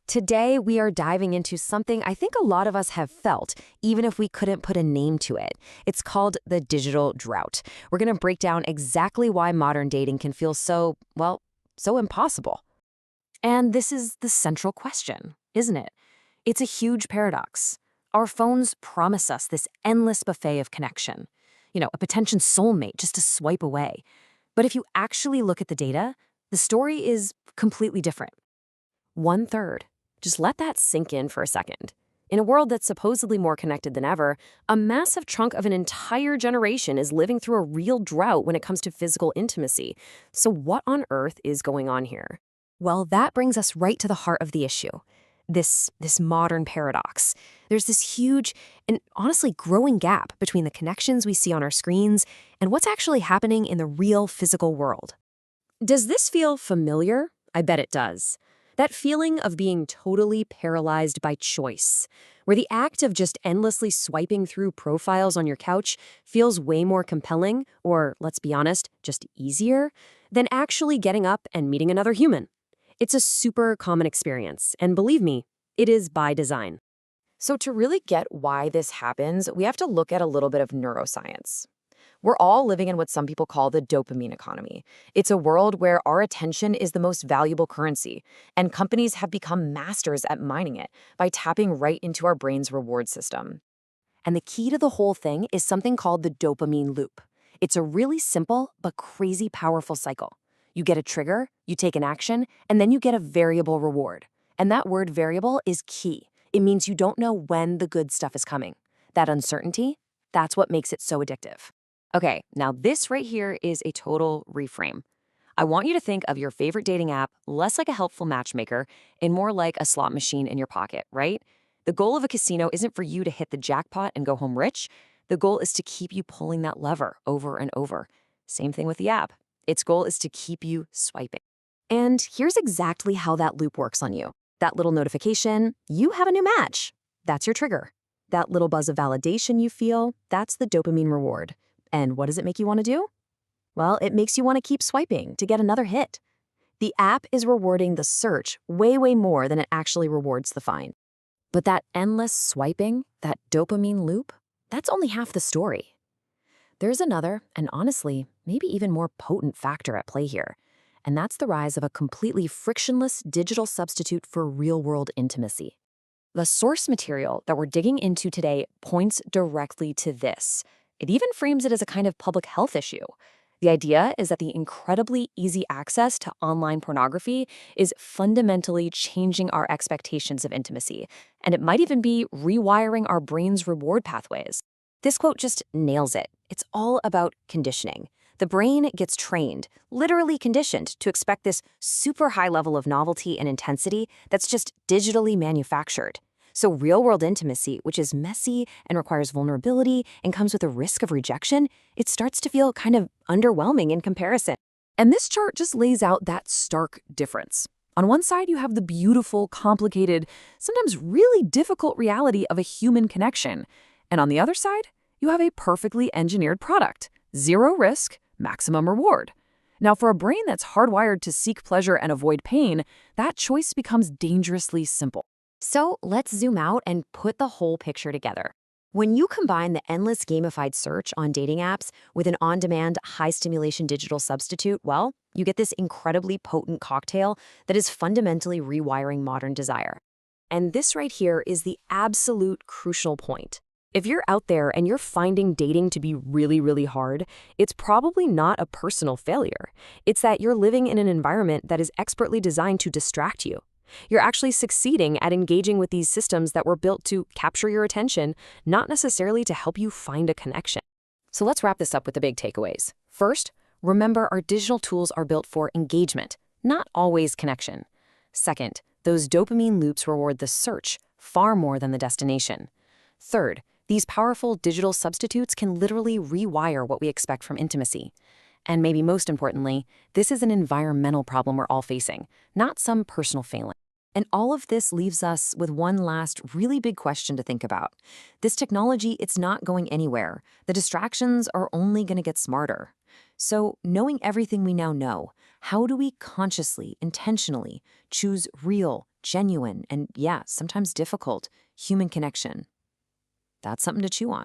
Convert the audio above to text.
Today, we are diving into something I think a lot of us have felt, even if we couldn't put a name to it. It's called the digital drought. We're going to break down exactly why modern dating can feel so, well, so impossible. And this is the central question, isn't it? It's a huge paradox. Our phones promise us this endless buffet of connection, a potential soulmate just to swipe away. But if you actually look at the data, the story is completely different. 1/3. Just let that sink in for a second. In a world that's supposedly more connected than ever, a massive chunk of an entire generation is living through a real drought when it comes to physical intimacy. So what on earth is going on here? Well, that brings us right to the heart of the issue. This modern paradox. There's this huge and honestly growing gap between the connections we see on our screens and what's actually happening in the real physical world. Does this feel familiar? I bet it does. That feeling of being totally paralyzed by choice, where the act of just endlessly swiping through profiles on your couch feels way more compelling, or, let's be honest, just easier, than actually getting up and meeting another human. It's a super common experience, and believe me, it is by design. So to really get why this happens, we have to look at a little bit of neuroscience. We're all living in what some people call the dopamine economy. It's a world where our attention is the most valuable currency, and companies have become masters at mining it by tapping right into our brain's reward system. And the key to the whole thing is something called the dopamine loop. It's a really simple but crazy powerful cycle. You get a trigger, you take an action, and then you get a variable reward. And that word variable is key. It means you don't know when the good stuff is coming. That uncertainty, that's what makes it so addictive. Okay, now this right here is a total reframe. I want you to think of your favorite dating app less like a helpful matchmaker and more like a slot machine in your pocket, right? The goal of a casino isn't for you to hit the jackpot and go home rich. The goal is to keep you pulling that lever over and over. Same thing with the app. Its goal is to keep you swiping. And here's exactly how that loop works on you. That little notification, you have a new match. That's your trigger. That little buzz of validation you feel, that's the dopamine reward. And what does it make you want to do? Well, it makes you want to keep swiping to get another hit. The app is rewarding the search way, way more than it actually rewards the find. But that endless swiping, that dopamine loop, that's only half the story. There's another, and honestly, maybe even more potent factor at play here. And that's the rise of a completely frictionless digital substitute for real-world intimacy. The source material that we're digging into today points directly to this. It even frames it as a kind of public health issue. The idea is that the incredibly easy access to online pornography is fundamentally changing our expectations of intimacy, and it might even be rewiring our brain's reward pathways. This quote just nails it. It's all about conditioning. The brain gets trained, literally conditioned, to expect this super high level of novelty and intensity that's just digitally manufactured. So real-world intimacy, which is messy and requires vulnerability and comes with a risk of rejection, it starts to feel kind of underwhelming in comparison. And this chart just lays out that stark difference. On one side, you have the beautiful, complicated, sometimes really difficult reality of a human connection. And on the other side, you have a perfectly engineered product. Zero risk, maximum reward. Now, for a brain that's hardwired to seek pleasure and avoid pain, that choice becomes dangerously simple. So let's zoom out and put the whole picture together. When you combine the endless gamified search on dating apps with an on-demand, high-stimulation digital substitute, well, you get this incredibly potent cocktail that is fundamentally rewiring modern desire. And this right here is the absolute crucial point. If you're out there and you're finding dating to be really, really hard, it's probably not a personal failure. It's that you're living in an environment that is expertly designed to distract you. You're actually succeeding at engaging with these systems that were built to capture your attention, not necessarily to help you find a connection. So let's wrap this up with the big takeaways. First, remember our digital tools are built for engagement, not always connection. Second, those dopamine loops reward the search far more than the destination. Third, these powerful digital substitutes can literally rewire what we expect from intimacy. And maybe most importantly, this is an environmental problem we're all facing, not some personal failing. And all of this leaves us with one last really big question to think about. This technology, it's not going anywhere. The distractions are only going to get smarter. So, knowing everything we now know, how do we consciously, intentionally choose real, genuine, and yeah, sometimes difficult human connection? That's something to chew on.